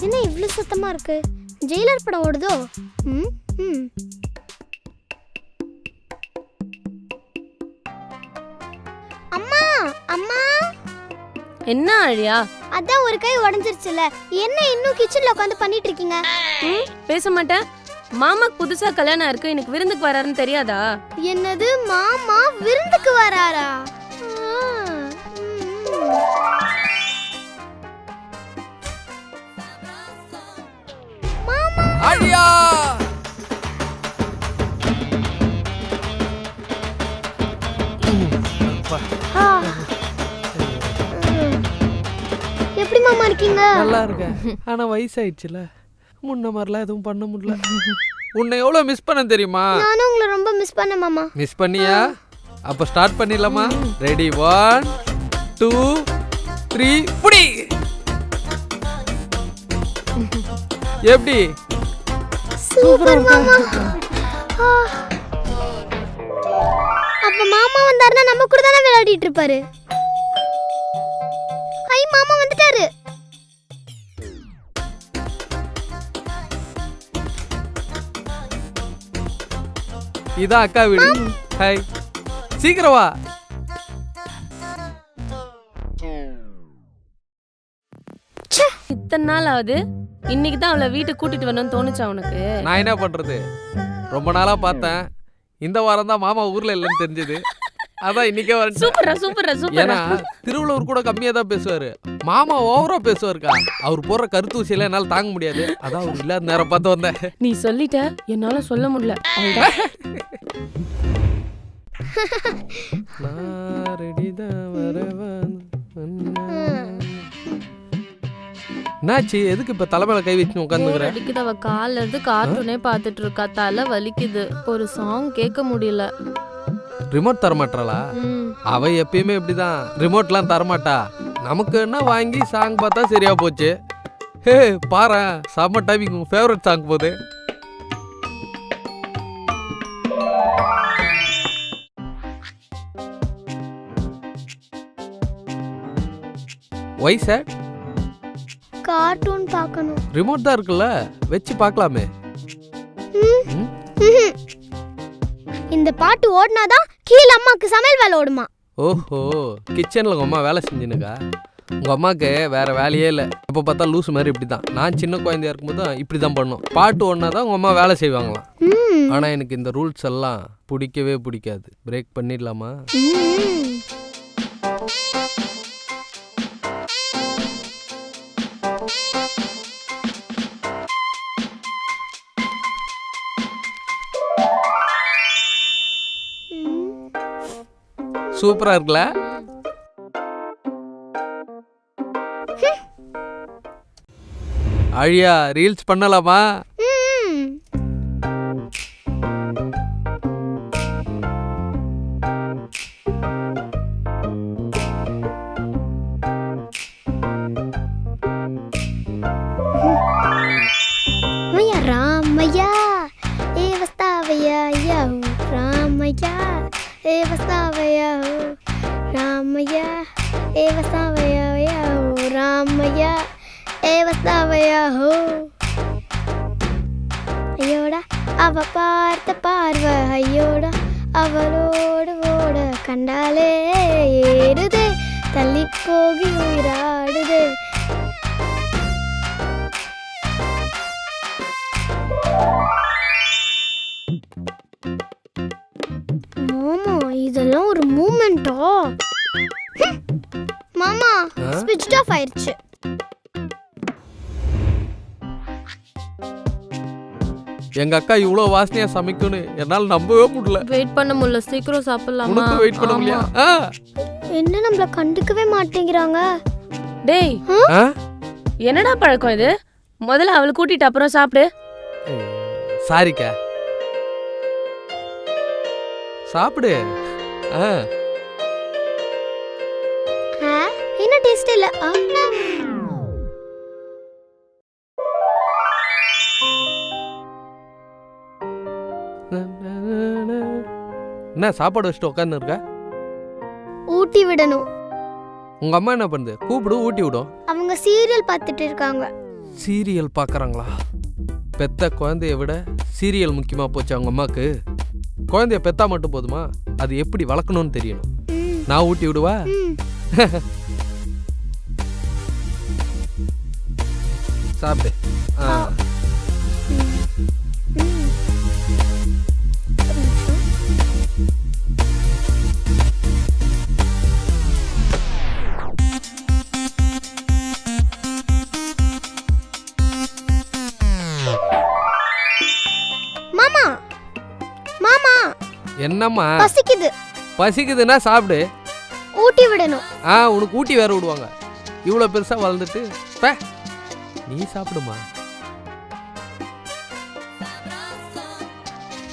என்ன இவ்வளோ சத்தமா இருக்கு? ஜெயிலர் படம் ஓடுதோ? அம்மா அம்மா, என்ன ஆழியா? அதான் ஒரு கை உடைஞ்சிருச்சுல, என்ன இன்னும் கிச்சன்ல உட்காந்து பண்ணிட்டு இருக்கீங்க? பேச மாட்டேன். மாமாக்கு புதுசா கல்யாணம் இருக்கு, எனக்கு விருந்துக்கு வராருன்னு தெரியாதா? என்னது, மாமா விருந்துக்கு வராரா? மாமா ஆழியா, எப்படி மாமா இருக்கீங்க? நல்லா இருக்கேன். ஆனா வயசாயிடுச்சுல, முன்ன மாதிரிலாம் எதுவும் பண்ண முடியல. உன்னை எவ்வளவு மிஸ் பண்ண தெரியுமா? நானும் உங்களை ரொம்ப மிஸ் பண்ணேன் மாமா. மிஸ் பண்ணியா? அப்ப ஸ்டார்ட் பண்ணிடலாமா? ரெடி, 1 2 3 புடி. எப்படி? சூப்பர் மாமா. அப்ப மாமா வந்தாருன்னா நம்ம கூட தானே விளையாடிட்டு இருப்பாரு. ஐ, மாமா வந்துட்டாரு. இதான் அக்கா வீடு. ஹாய், சீக்கிரம் வா. இத்தனை நாள் ஆகுது, இன்னைக்கு தான் அவளை வீட்டுக்கு கூட்டிட்டு வரணும்னு தோணுச்சா உனக்கு? நான் என்ன பண்றது, ரொம்ப நாளா பார்த்தேன். இந்த வாரம் தான் மாமா ஊர்ல இல்லைன்னு தெரிஞ்சது, அதான் இன்னைக்கே வரேன். சூப்பரா சூப்பரா சூப்பரா. ஏன்னா திருவள்ளுவர் கூட கம்மியா தான் பேசுவாரு, மாமா ஓவரா பேசுவாருக்கா. அவர் போடுற கருத்தூசியில என்னால தாங்க முடியாது, அதான் அவர் இல்லாத நேரம் பார்த்து வந்தேன். நீ சொல்லிட்ட, என்னால சொல்ல முடியல. என்னாச்சு, எதுக்கு இப்ப தலைமையில கை வச்சு உட்காந்துக்கிற? அடிக்குது, அவ கால்ல இருந்து கார்ட்டூனே பாத்துட்டு இருக்கா, தலை வலிக்குது, ஒரு சாங் கேட்க முடியல. ரிமோட் தரமாட்டாளா? அவ எப்பயுமே இப்படிதான், ரிமோட்லாம் தரமாட்டா. நமக்கு என்ன வாங்கி சாங் பார்த்தா சரியா போச்சு. ஹே பாரு, செம்ம டைமிங், உன் ஃபேவரட் சாங் போகுது. ஒய் சார், கார்ட்டூன் பார்க்கணும். ரிமோட் தான் இருக்குல்ல, வச்சு பார்க்கலாமே. இந்த பாட்டு ஓடினாதான் கீழே அம்மாக்கு சமையல் வேலை ஓடுமா? ஓஹோ, கிச்சனில் உங்கள் அம்மா வேலை செஞ்சுனுக்கா? உங்கள் அம்மாவுக்கு வேற வேலையே இல்லை, எப்போ பார்த்தா லூஸ் மாதிரி இப்படி தான். நான் சின்ன குழந்தையா இருக்கும்போது இப்படி தான் பண்ணும், பாட்டு ஓடினா தான் உங்கள் அம்மா வேலை செய்வாங்களாம். ஆனால் எனக்கு இந்த ரூல்ஸ் எல்லாம் பிடிக்கவே பிடிக்காது. பிரேக் பண்ணிடலாமா? சூப்பரா இருக்குல்ல? அழியா, ரீல்ஸ் பண்ணலாமா? రామయ్య ఏ వస్తావయ్యా రామయ్య ఏ వస్తావయ్యా రామయ్య ఏ వస్తావయ్యా రామయ్య ఏ వస్తావయ్యా ஐயோடா அவ பார்த்த பார்வை, ஐயோடா அவளோடு ஓட கண்டாலே ஏடுதே, தள்ளி போகி உயிராடுதே. மாமா, இதெல்லாம் ஒரு மூமெண்டா? மாமா, ஸ்விட்ச் ஆஃப் ஆயிருச்சு. எங்க அக்கா இவ்வளோ வாசனையா சமைக்கும்னு என்னால நம்பவே முடியல. வெயிட் பண்ண முடியல, சீக்கிரம் சாப்பிடலாமா? உனக்கு வெயிட் பண்ண முடியல? என்ன நம்மள கண்டுக்கவே மாட்டேங்கிறாங்க. டேய், என்னடா பழக்கம் இது? முதல்ல அவளை கூட்டிட்டு அப்புறம் சாப்பிடு. சாரிக்கா, சாப்பிடு. என்ன டேஸ்ட் இல்ல. என்ன சாப்பாடு வச்சுட்டு உட்காந்து இருக்க? ஊட்டி விடணும். உங்கள் அம்மா என்ன பண்ணுது? கூப்பிடு, ஊட்டி விடும். அவங்க சீரியல் பார்த்துட்டு இருக்காங்க. சீரியல் பார்க்குறாங்களா? பெத்த குழந்தைய விட சீரியல் முக்கியமாக போச்சு அவங்க அம்மாவுக்கு. குழந்தைய பெத்தா மட்டும் போதுமா, அது எப்படி வளர்க்கணும்னு தெரியணும். நான் ஊட்டி விடுவா. சாப்பிடு. மாமா மாமா என்னம்மா? பசிக்குது. பசிக்குதுன்னா சாப்பிடு. ஊட்டி விடணும். உனக்கு ஊட்டி வேற விடுவாங்க. இவ்வளோ பெருசாக வளர்ந்துட்டு நீ சாப்பிடுமா.